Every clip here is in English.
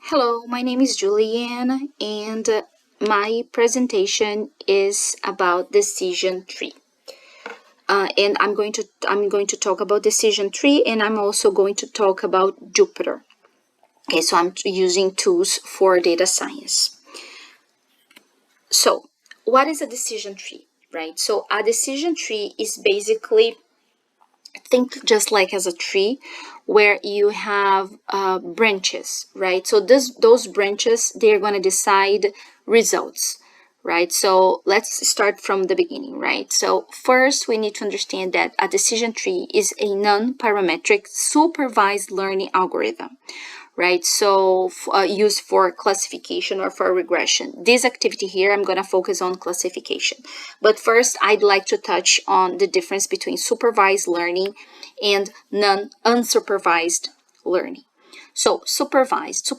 Hello, my name is Julianne, and my presentation is about decision tree. And I'm going to talk about decision tree, and I'm also going to talk about Jupyter. Okay, so I'm using tools for data science. So, what is a decision tree, right? So, a decision tree is basically think just like as a tree where you have branches, right? So those branches, they're going to decide results, right? So let's start from the beginning, right? So first we need to understand that a decision tree is a non-parametric supervised learning algorithm, right? So used for classification or for regression. This activity here, I'm going to focus on classification. But first, I'd like to touch on the difference between supervised learning and unsupervised learning. So supervised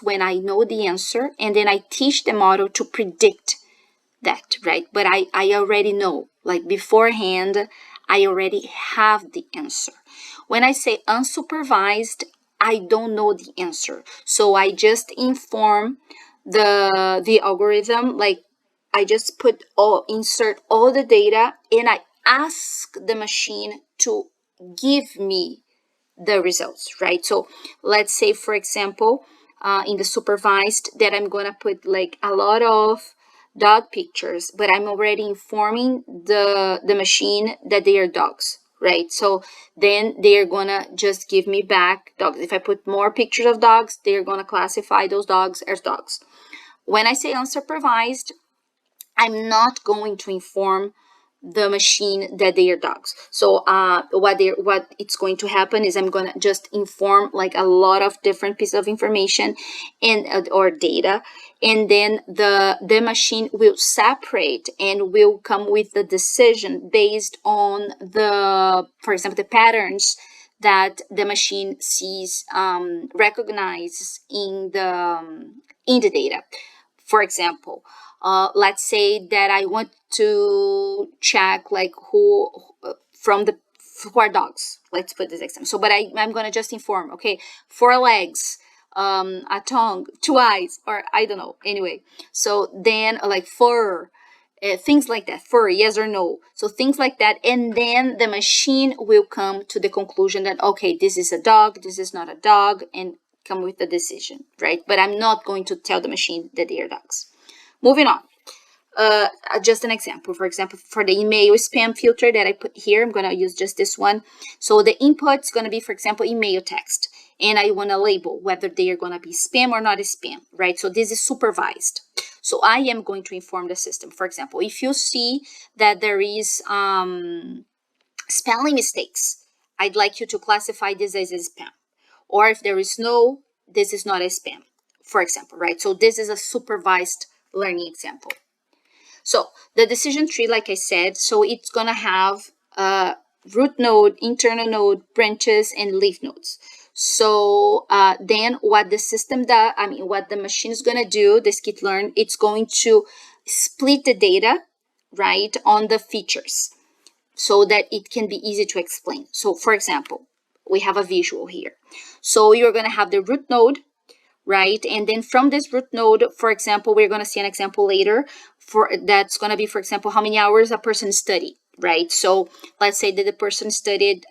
when I know the answer and then I teach the model to predict that, right? But I already know, like beforehand, I already have the answer. When I say unsupervised, I don't know the answer. So I just inform the algorithm, like I just insert all the data and I ask the machine to give me the results, right? So let's say, for example, in the supervised that I'm gonna put like a lot of dog pictures, but I'm already informing the machine that they are dogs, right? So then they're gonna just give me back dogs. If I put more pictures of dogs, they're gonna classify those dogs as dogs. When I say unsupervised, I'm not going to inform the machine that they are dogs. So what it's going to happen is I'm gonna just inform like a lot of different pieces of information and or data, and then the machine will separate and will come with the decision based on for example, the patterns that the machine sees, recognizes in the data. For example, let's say that I want to check like who from the who are dogs. Let's put this example. So, but I'm gonna just inform. Okay, 4 legs, a tongue, 2 eyes, or I don't know. Anyway, so then like fur. Things like that, fur, yes or no. So things like that, and then the machine will come to the conclusion that okay, this is a dog, this is not a dog, and come with the decision, right? But I'm not going to tell the machine that they are dogs. Moving on. Just an example. For example, for the email spam filter that I put here, I'm going to use just this one. So the input's going to be, for example, email text. And I want to label whether they are going to be spam or not spam, right? So this is supervised. So I am going to inform the system. For example, if you see that there is spelling mistakes, I'd like you to classify this as a spam. Or if there is no, this is not a spam, for example, right? So this is a supervised learning example. So the decision tree, like I said, so it's gonna have root node, internal node, branches, and leaf nodes. So then what the system does, what the machine is gonna do, the skitlearn, it's going to split the data, right, on the features so that it can be easy to explain. So for example, we have a visual here. So you're gonna have the root node, right? And then from this root node, for example, we're going to see an example later for that's going to be, for example, how many hours a person studied, right? So let's say that the person studied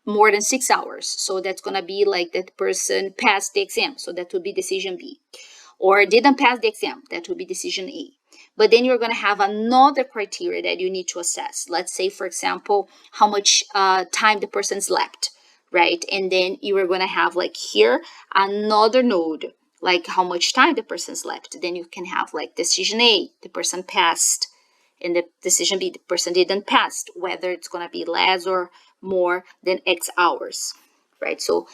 more than 6 hours. So that's going to be like that person passed the exam. So that would be decision B. Or didn't pass the exam. That would be decision A. But then you're going to have another criteria that you need to assess. Let's say, for example, how much time the person slept, right? And then you are going to have like here another node, like how much time the person slept. Then you can have like decision A, the person passed, and the decision B, the person didn't pass, whether it's going to be less or more than X hours, right? So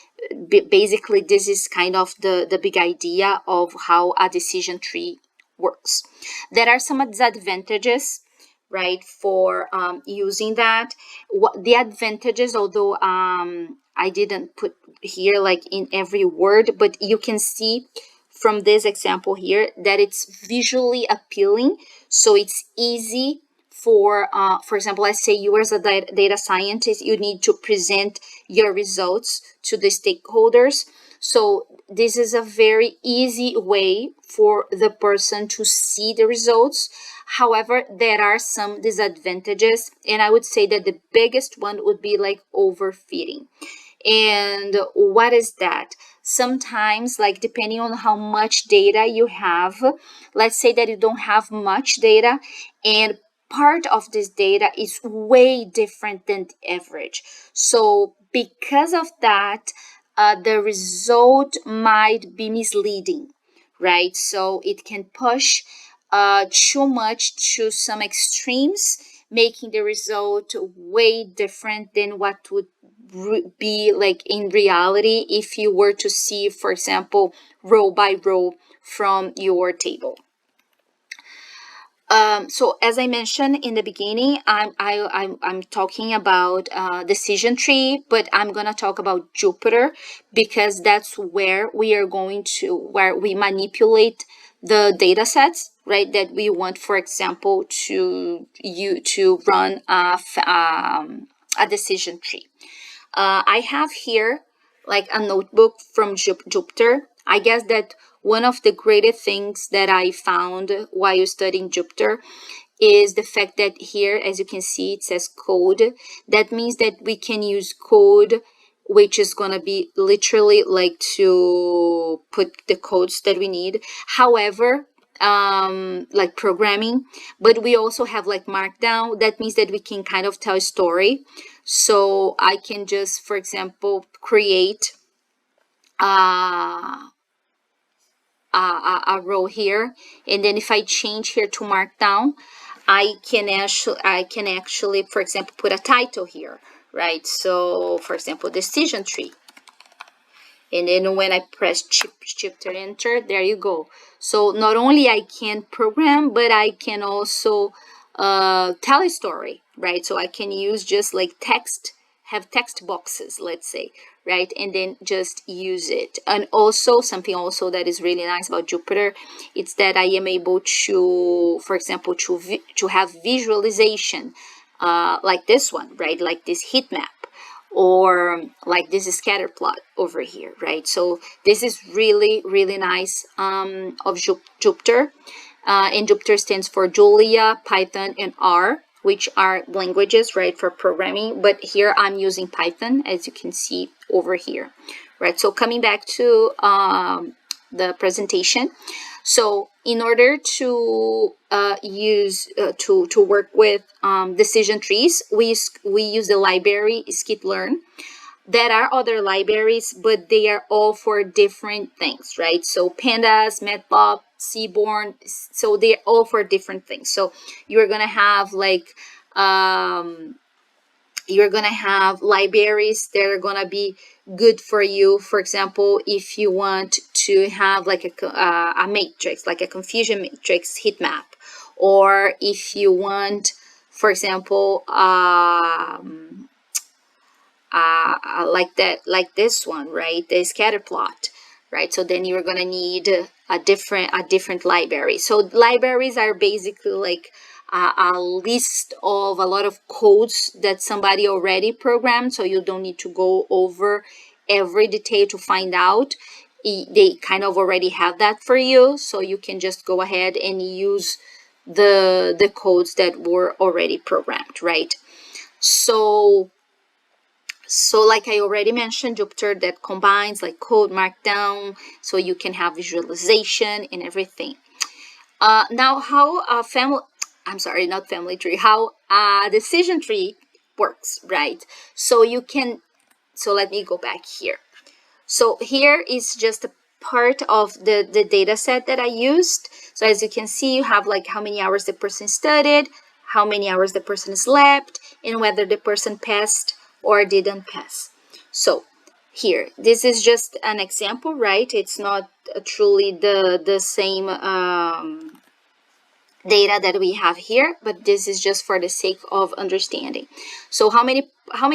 basically, this is kind of the big idea of how a decision tree works. There are some disadvantages, right, for using that. The advantages, although I didn't put here like in every word, but you can see from this example here that it's visually appealing, so it's easy for example, let's say you as a data scientist, you need to present your results to the stakeholders. So this is a very easy way for the person to see the results. However, there are some disadvantages, and I would say that the biggest one would be like overfitting. And what is that? Sometimes, like depending on how much data you have, let's say that you don't have much data, and part of this data is way different than the average. So because of that, the result might be misleading, right? So it can push too much to some extremes, making the result way different than what would be like in reality if you were to see, for example, row by row from your table. So as I mentioned in the beginning, I'm talking about decision tree, but I'm gonna talk about Jupyter because that's where we manipulate the data sets, right? That we want, for example, to run a decision tree. I have here like a notebook from Jupyter. I guess that one of the greatest things that I found while studying Jupyter is the fact that here, as you can see, it says code. That means that we can use code, which is going to be literally like to put the codes that we need. However, like programming, but we also have like markdown. That means that we can kind of tell a story. So I can just, for example, create a row here, and then if I change here to markdown, I can actually, for example, put a title here, right? So for example, decision tree. And then when I press shift or enter, there you go. So not only I can program, but I can also tell a story, right? So I can use just like text, have text boxes, let's say, right? And then just use it. And also something also that is really nice about Jupyter, it's that I am able to, for example, to have visualization like this one, right? Like this heat map, or like this is scatter plot over here, right? So this is really, really nice of Jupyter. And Jupyter stands for Julia, Python, and R, which are languages, right, for programming. But here I'm using Python, as you can see over here, right? So coming back to the presentation. So in order to to work with decision trees, we use the library skitlearn. There are other libraries, but they are all for different things, right? So pandas, matplotlib, seaborn, so they're all for different things. So you're gonna have like you're gonna have libraries that are gonna be good for you. For example, if you want to have like a matrix, like a confusion matrix heat map, or if you want, for example, like that, like this one, right? The scatter plot, right? So then you're gonna need a different library. So libraries are basically like a list of a lot of codes that somebody already programmed, so you don't need to go over every detail to find out. They kind of already have that for you, so you can just go ahead and use the codes that were already programmed, right? So like I already mentioned, Jupyter that combines like code markdown, so you can have visualization and everything. Now how not family tree, how a decision tree works, right? So let me go back here. So here is just a part of the data set that I used. So as you can see, you have like how many hours the person studied, how many hours the person slept, and whether the person passed or didn't pass. So here, this is just an example, right? It's not truly the same data that we have here, but this is just for the sake of understanding. So how many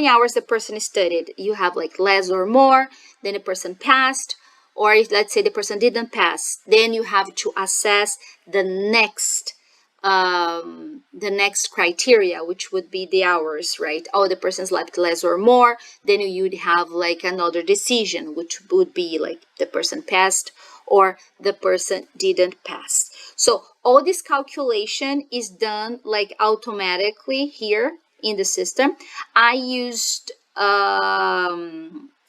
hours the person studied? You have like less or more, then the person passed, or if let's say the person didn't pass, then you have to assess the next the next criteria, which would be the hours, right? Oh, the person slept less or more, then you'd have like another decision, which would be like the person passed or the person didn't pass. So all this calculation is done like automatically here in the system. I used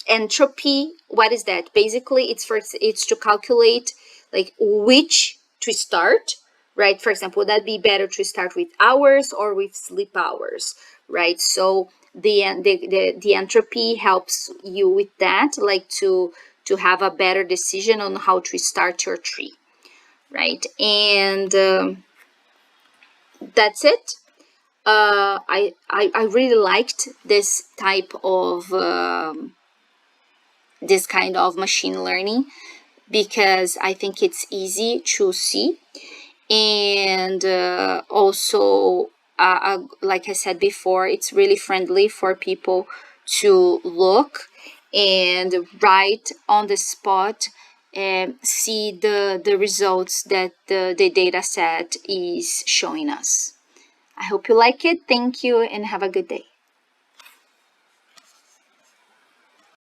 entropy. What is that? Basically, it's to calculate like which to start, right? For example, would that be better to start with hours or with sleep hours, right? So the entropy helps you with that, like to have a better decision on how to start your tree, right? And that's it. I really liked this type of this kind of machine learning because I think it's easy to see, and also like I said before, it's really friendly for people to look and right on the spot and see the results that the data set is showing us. I hope you like it. Thank you and have a good day.